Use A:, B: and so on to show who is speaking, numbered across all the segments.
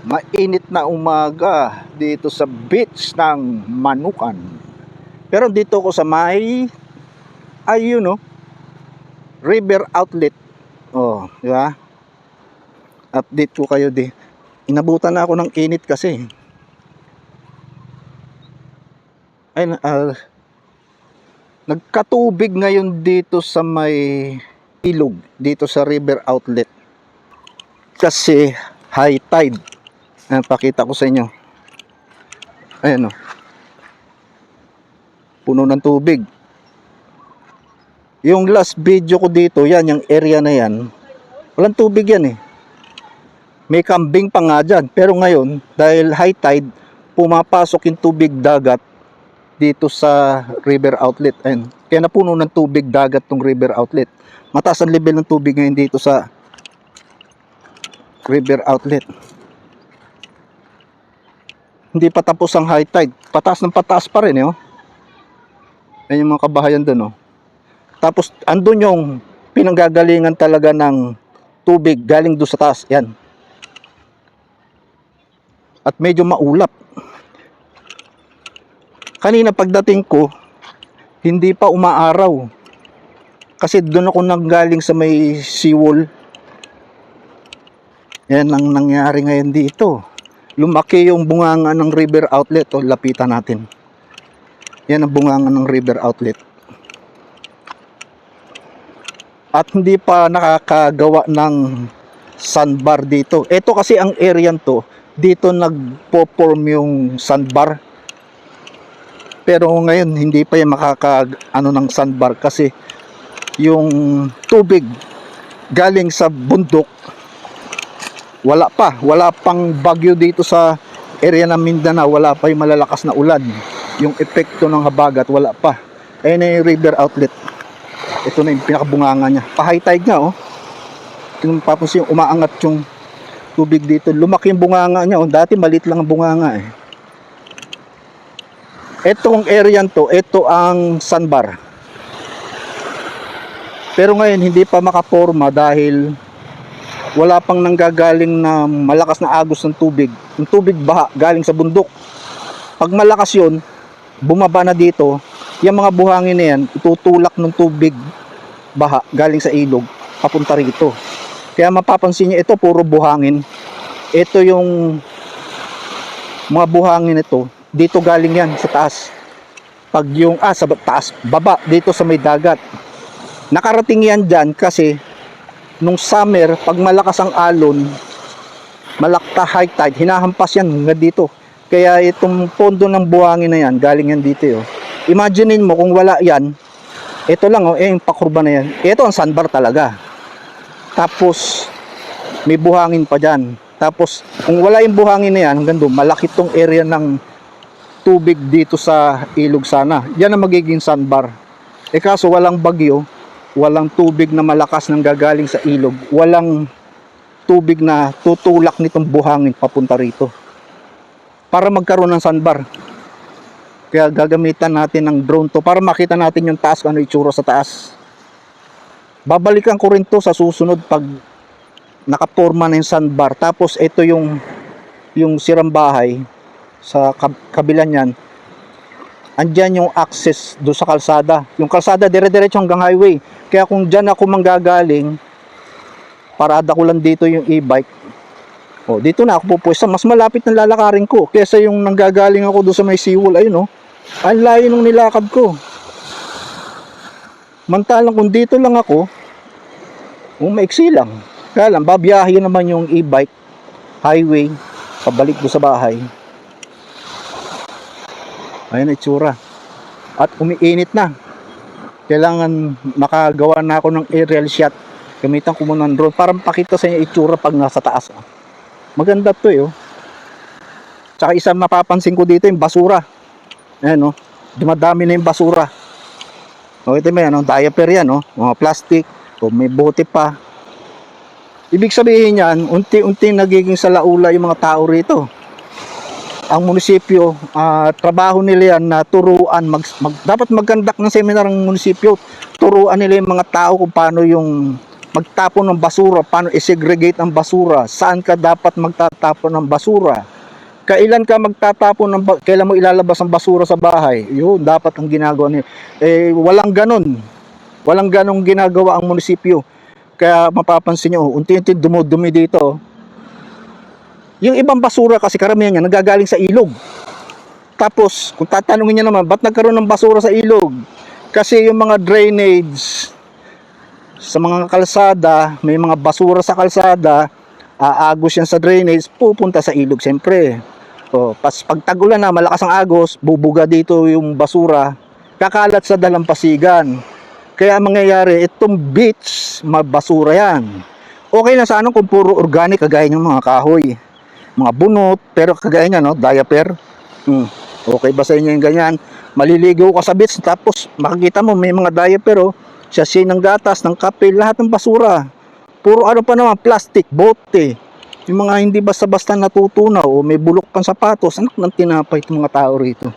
A: Mainit na umaga dito sa beach ng Manukan. Pero dito ko sa may river outlet. Oh, di ba? Update ko kayo di. Inabutan na ako ng init kasi. Ay, nagkatubig ngayon dito sa may ilog dito sa river outlet. Kasi high tide. Ayan, pakita ko sa inyo. Ayan o. Puno ng tubig. Yung last video ko dito, yan, yung area na yan, walang tubig yan eh. May kambing pa nga dyan. Pero ngayon, dahil high tide, pumapasok yung tubig dagat dito sa river outlet. Ayan. Kaya napuno ng tubig dagat tong river outlet. Mataas ang level ng tubig ngayon dito sa river outlet. Hindi pa tapos ang high tide. Pataas ng pataas pa rin, oh. Ayan yung mga kabahayan doon, oh. Tapos andun yung pinanggagalingan talaga ng tubig galing doon sa taas. Yan. At medyo maulap. Kanina pagdating ko, hindi pa umaaraw. Kasi doon ako nanggaling sa may seawall. Yan ang nangyari ngayon dito. Lumaki yung bunganga ng river outlet. O, lapitan natin. Yan ang bunganga ng river outlet. At hindi pa nakakagawa ng sandbar dito. Ito kasi ang area to. Dito nagpo-form yung sandbar. Pero ngayon hindi pa yung ng sandbar. Kasi yung tubig galing sa bundok, wala pang bagyo dito sa area ng Mindanao, wala pa yung malalakas na ulan, yung epekto ng habagat, wala pa. Ayun na yung river outlet, ito na yung pinakabunganga niya, pa-high tide nga, oh. Kung papansin, umaangat yung tubig dito, lumaki yung bunganga niya, oh. Dati maliit lang ang bunganga eh. Etong area to, ito ang sandbar, pero ngayon hindi pa makaporma dahil wala pang nanggagaling na malakas na agos ng tubig. Yung tubig baha galing sa bundok. Pag malakas yun, bumaba na dito, yung mga buhangin na yan, itutulak ng tubig baha galing sa ilog papunta rito. Kaya mapapansin niyo, ito puro buhangin. Ito yung mga buhangin ito, dito galing yan sa taas. Pag yung sa taas, baba dito sa may dagat. Nakarating yan dyan kasi nung summer, pag malakas ang alon, malakta high tide, hinahampas yan hanggang dito. Kaya itong pondo ng buhangin na yan, galing yan dito. Oh. Imaginein mo kung wala yan, ito lang, yung pakurba na yan. Ito ang sandbar talaga. Tapos, may buhangin pa dyan. Tapos, kung wala yung buhangin na yan, hanggang doon, malaki tong area ng tubig dito sa ilog sana. Yan ang magiging sandbar. Kaso walang bagyo, walang tubig na malakas nang gagaling sa ilog, walang tubig na tutulak nitong buhangin papunta rito para magkaroon ng sandbar. Kaya gagamitan natin ng drone to para makita natin yung taas, ano itsura sa taas. Babalikan ko rin to sa susunod pag nakaporma na yung sandbar. Tapos ito yung sirang bahay sa kabila niyan. Andyan yung access do sa kalsada. Yung kalsada dire-diretso hanggang highway. Kaya kung dyan ako manggagaling, parada ko lang dito yung e-bike. O, dito na ako pupuwesta. Mas malapit na lalakarin ko kaysa yung nanggagaling ako do sa may seawall. Ayun, oh. Ang layo nung nilakad ko. Mantalang kung dito lang ako, maiksi lang. Kaya lang, babiyahin naman yung e-bike, highway, pabalik do sa bahay. Ayun, itsura. At umiinit na. Kailangan makagawa na ako ng aerial shot. Gamitan ko muna ng drone para makita sa inyo itsura pag nasa taas. Maganda to, oh. Tsaka isa mapapansin ko dito yung basura. Ayan, no? Dumadami na yung basura. O, ito mo yan, no? Diaper yan, no? Mga plastic. O, may bote pa. Ibig sabihin yan, unti-unti nagiging salaula yung mga tao rito. Ang munisipyo, trabaho nila yan na turuan, dapat magkandak ng seminar ng munisipyo. Turuan nila yung mga tao kung paano yung magtapon ng basura, paano i-segregate ang basura, saan ka dapat magtatapon ng basura, kailan ka magtatapon kailan mo ilalabas ang basura sa bahay. Yun dapat ang ginagawa nila. Walang ganong ginagawa ang munisipyo. Kaya mapapansin nyo, unti-unti dumudumi dito. Yung ibang basura kasi karamihan niya nagagaling sa ilog. Tapos kung tatanungin niyo naman, ba't nagkaroon ng basura sa ilog? Kasi yung mga drainage sa mga kalsada, may mga basura sa kalsada, aagos yan sa drainage, pupunta sa ilog siyempre. O, pag tag-ulan na, malakas ang agos, bubuga dito yung basura, kakalat sa dalampasigan. Kaya mangyayari, itong beach, mabasura yan. Okay na sana kung puro organic, kagaya ng mga kahoy, mga bunot, pero kagaya niya, no, diaper. Okay ba sa inyo yung ganyan? Maliligo ka sa beach, tapos makikita mo may mga diaper, sachet ng gatas, ng kape, lahat ng basura. Puro ano pa naman, plastic, bote. Yung mga hindi basta-basta natutunaw o may bulok pang sapatos, anak ng tinapay itong mga tao rito.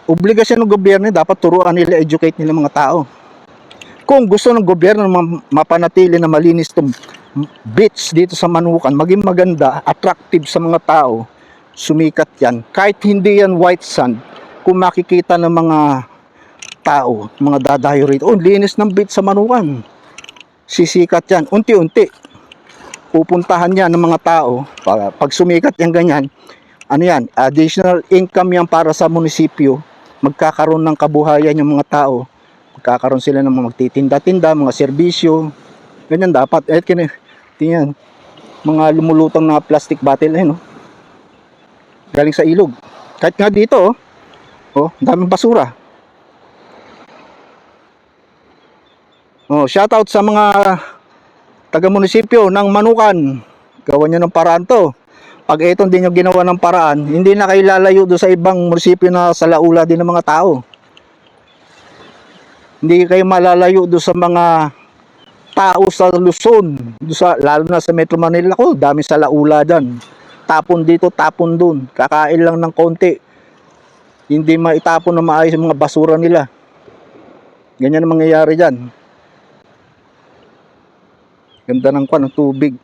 A: Obligasyon ng gobyerno, dapat turuan nila, educate nila mga tao. Kung gusto ng gobyerno mapanatili na malinis itong beach dito sa Manukan, maging maganda, attractive sa mga tao, sumikat yan. Kahit hindi yan white sand, kung makikita ng mga tao, mga dadayo rito, linis ng beach sa Manukan, sisikat yan. Unti-unti, pupuntahan yan ng mga tao. Pag sumikat yan ganyan, ano yan, additional income yan para sa munisipyo. Magkakaroon ng kabuhayan yung mga tao. Magkakaroon sila ng mga magtitinda-tinda, mga serbisyo. Ganyan dapat. Tingnan, mga lumulutang na plastic bottle, no? Galing sa ilog. Kahit nga dito, daming basura. Shoutout sa mga taga-munisipyo ng Manukan. Gawan nyo ng paraan to. Pag ito hindi nyo ginawa ng paraan, hindi na kayo lalayo doon sa ibang munisipyo na sa laula din ng mga tao. Hindi kayo malalayo doon sa mga tao sa Luzon, lalo na sa Metro Manila ko, dami sa laula dyan. Tapon dito, tapon dun. Kakain lang ng konti. Hindi maitapon na maayos yung mga basura nila. Ganyan ang mangyayari dyan. Ganda ng tubig.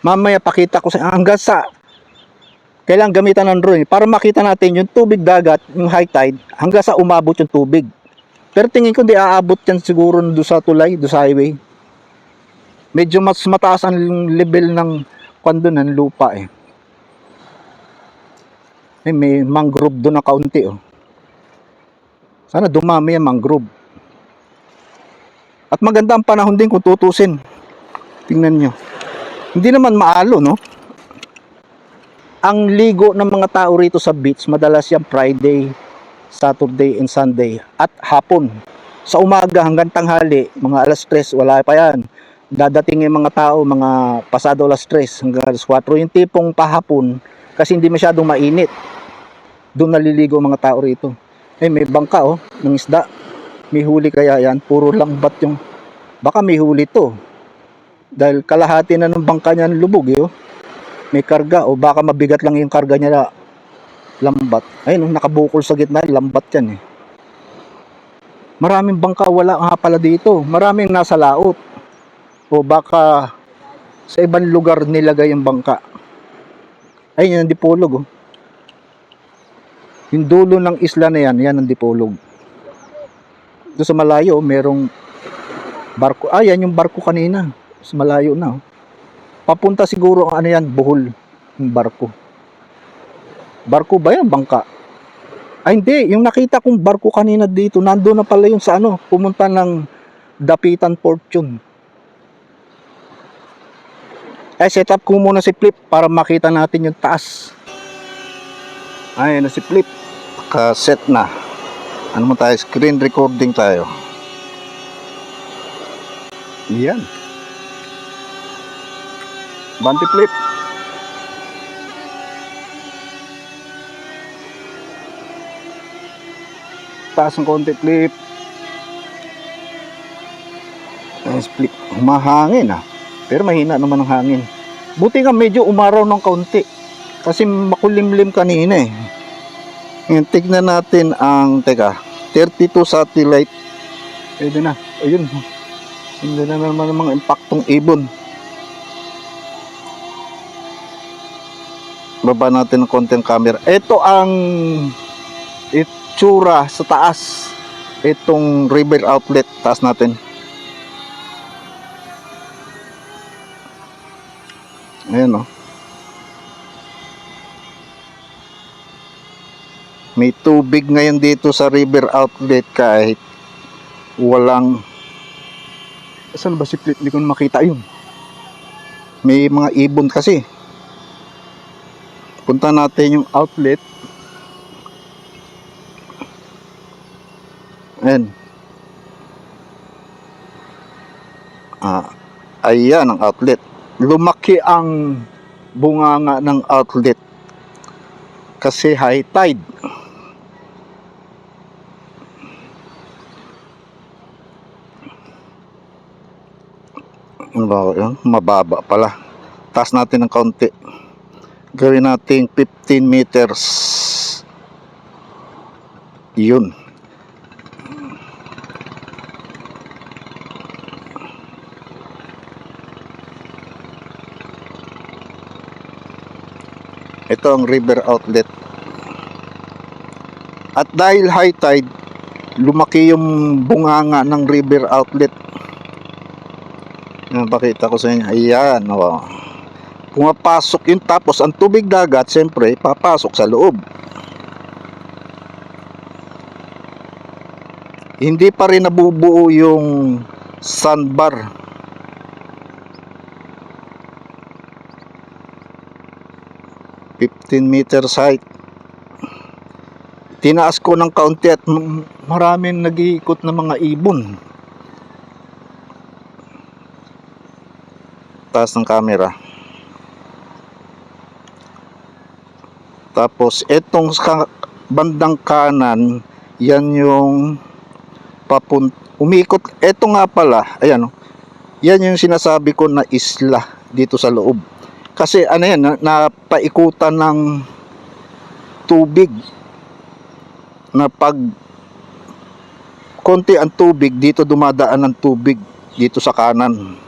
A: Mamaya pakita ko sa hanggang sa kailangan gamitan ng drone para makita natin yung tubig dagat, yung high tide, hanggang sa umabot yung tubig. Pero tingin ko di aabot yan siguro doon sa tulay, doon sa highway. Medyo mas mataas ang level ng ng lupa may mangrove doon na kaunti Sana dumami yung mangrove. At maganda ang panahon din kung tutusin. Tingnan nyo. Hindi naman maalo, no? Ang ligo ng mga tao rito sa beach, madalas yan Friday, Saturday and Sunday at hapon. Sa umaga hanggang tanghali, mga alas 3, wala pa yan. Dadating yung mga tao, mga pasado alas 3 hanggang alas 4. Yung tipong pahapon, kasi hindi masyadong mainit. Doon naliligo mga tao rito. May bangka ng isda. May huli kaya yan. Puro lambat yung... Baka may huli to. Dahil kalahati na ng bangka niya lubog May karga o baka mabigat lang yung karga niya lambat. Ayun, nakabukol sa gitna, lambat yan Maraming bangka, wala nga pala dito. Maraming nasa laot. O baka sa ibang lugar nilagay yung bangka. Ayun, yan ang Dipolog Yung dulo ng isla na yan ang Dipolog. Doon sa malayo, merong barko. Yan yung barko kanina. Sa malayo na Papunta siguro Bohol. Yung barko. Barko ba yan? Bangka? Hindi. Yung nakita kong barko kanina dito, nandoon na pala yung sa pumunta ng Dapitan Fortune. Set up ko muna si Flip para makita natin yung taas. Ayun na si Flip. Naka-set na. Ano mo tayo? Screen recording tayo. Yan. Banti Flip. itaas ng konti, flip. Ayos, flip. Humahangin pero mahina naman ang hangin. Buti nga medyo umaraw ng kaunti kasi makulimlim kanina Ngayon, tignan natin ang 32 satellite. Pwede na. Ayun. Hindi na naman ang mga impaktong ibon. Baba natin ng konti ang camera. Ito ang itsura sa taas. Itong river outlet. Taas natin. Ayan May tubig ngayon dito sa river outlet kahit walang. Saan ba si Flip? Hindi ko makita yun. May mga ibon kasi. Punta natin yung outlet. Ayan. Ayan ang outlet. Lumaki ang bunganga ng outlet kasi high tide. Ano ba yun? Mababa pala. Taas natin ng kaunti. Gawin natin 15 meters. Yun. Ito ang river outlet. At dahil high tide, lumaki yung bunganga ng river outlet. Pakita ko sa inyo. Ayan. Pumapasok yun, tapos ang tubig dagat siyempre papasok sa loob. Hindi pa rin nabubuo yung sandbar. meters height. Tinaas ko ng kaunti at maraming nag-iikot na mga ibon. Taas ng camera. Tapos etong bandang kanan, yan yung umikot. Eto nga pala, ayan yan yung sinasabi ko na isla dito sa loob. Kasi ano yan, napaikutan ng tubig. Na pag konti ang tubig, dito dumadaan ng tubig dito sa kanan.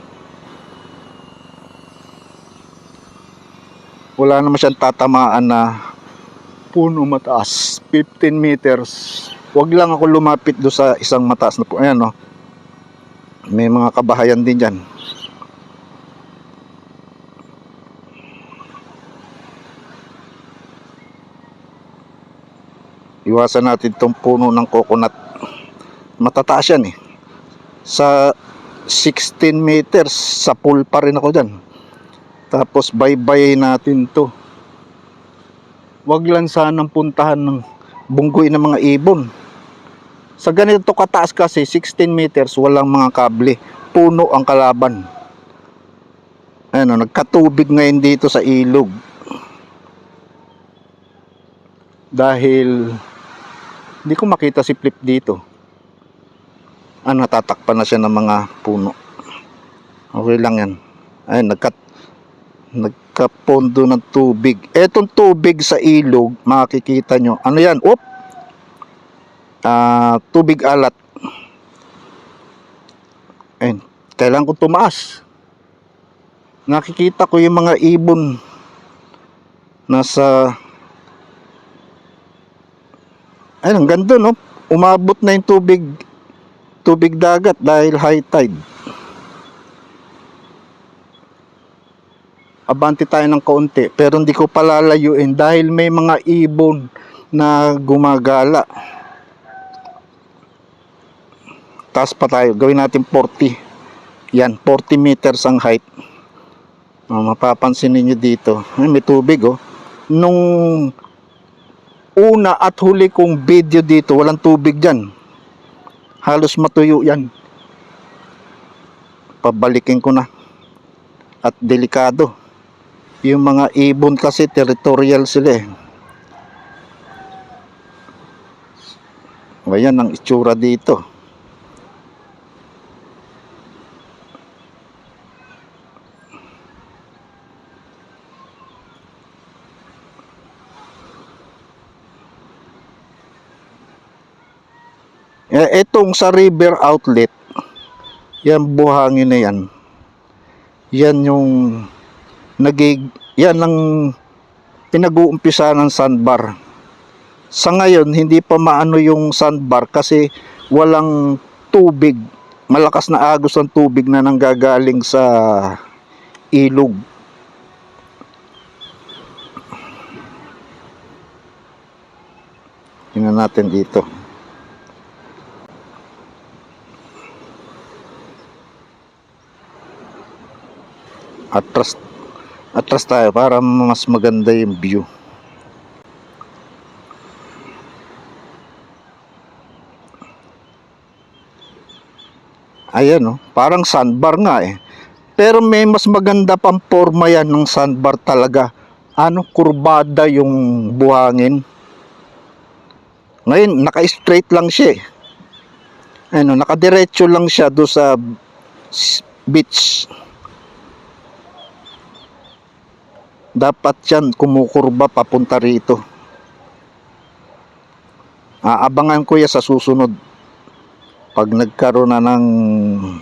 A: Wala naman siyang tatamaan na puno mataas, 15 meters. Wag lang ako lumapit do sa isang mataas na po. Ayan may mga kabahayan din dyan. Iwasan natin itong puno ng coconut. Matataas yan sa 16 meters. Sa pool pa rin ako dyan. Tapos bye-bye natin to. Wag lang sanang puntahan ng bunggoy ng mga ibon. Sa ganito kataas kasi 16 meters, walang mga kable, puno ang kalaban. Ayan nagkatubig ngayon dito sa ilog. Dahil hindi ko makita si Flip dito. Natatakpan na siya ng mga puno. Okay lang yan. Ayan nagkapondo ng tubig. Etong tubig sa ilog, makikita nyo. Ano yan? Tubig alat. Ayun, kailangan ko tumaas. Nakikita ko yung mga ibon nasa ayun, ganda umabot na yung tubig dagat dahil high tide. Abante tayo ng kaunti pero hindi ko palalayuin dahil may mga ibon na gumagala. Taas pa tayo, gawin natin 40. Yan, 40 meters ang height. Mapapansin niyo dito, may tubig Nung una at huli kong video dito, walang tubig dyan. Halos matuyo yan. Pabalikin ko na. At delikado. Yung mga ibon kasi territorial sila Ayan ang itsura dito. Etong sa river outlet, yan buhangin na yan. Yan yung yan ang pinag-uumpisa ng sandbar. Sa ngayon, hindi pa maano yung sandbar kasi walang tubig. Malakas na agos ang tubig na nanggagaling sa ilog. Tingnan natin dito. Atras tayo para mas maganda yung view. Ayan, oh, parang sandbar nga eh. Pero may mas maganda pang forma yan ng sandbar talaga. Kurbada yung buhangin. Ngayon, naka-straight lang siya eh. Nakadiretso lang siya do sa beach. Dapat yan kumukurba papunta rito. Aabangan ko yan sa susunod. Pag nagkaroon na ng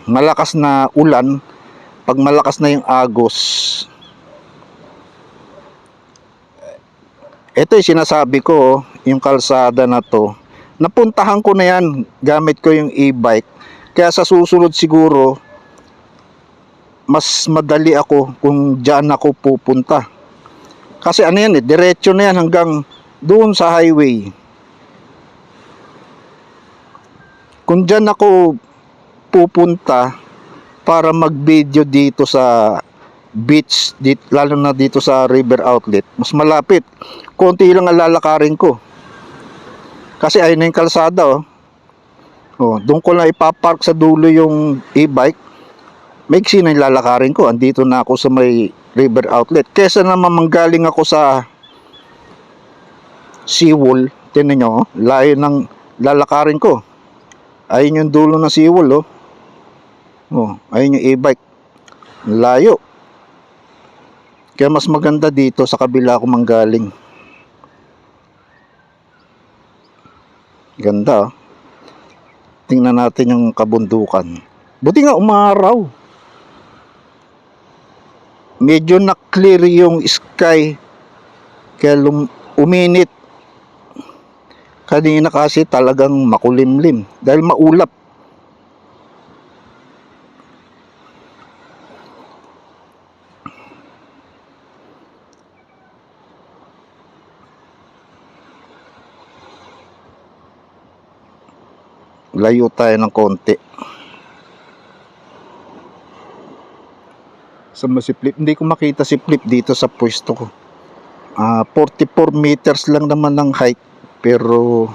A: malakas na ulan, pag malakas na yung agos. Ito yung sinasabi ko, yung kalsada na to. Napuntahan ko na yan, gamit ko yung e-bike. Kaya sa susunod siguro, mas madali ako kung dyan ako pupunta. Kasi yan eh, diretso na yan hanggang doon sa highway. Kung dyan ako pupunta para mag-video dito sa beach, lalo na dito sa river outlet, mas malapit. Konti lang ang lalakarin ko. Kasi ayun na yung kalsada oh. Doon ko na ipapark sa dulo yung e-bike. Maiksi na yung lalakarin ko. Andito na ako sa may river outlet. Kesa naman manggaling ako sa seawall, tinan nyo, layo ng lalakarin ko. Ayun yung dulo ng seawall oh. Ayun yung e-bike. Layo. Kaya mas maganda dito sa kabila ako manggaling. Ganda oh. Tingnan natin yung kabundukan. Buti nga umaraw. Medyo na-clear yung sky. Kaya uminit. Kanina kasi talagang makulimlim dahil maulap. Layo tayo ng konti. Sa Flip, hindi ko makita si Flip dito sa pwesto ko. 44 meters lang naman ng height. Pero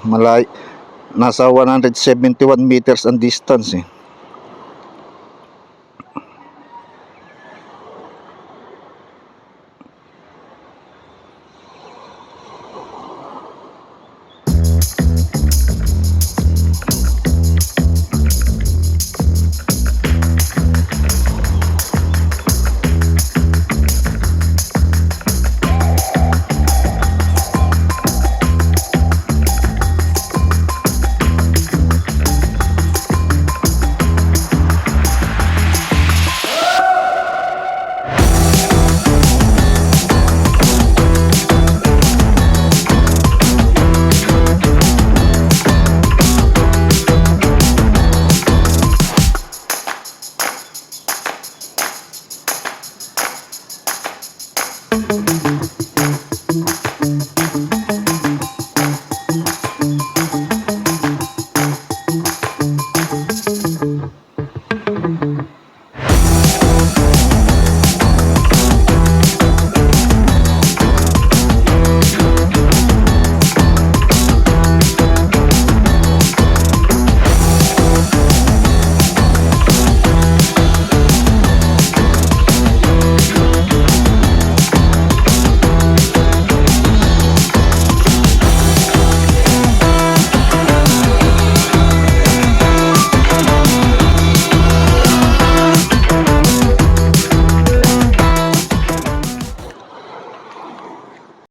A: nasa 171 meters ang distance eh.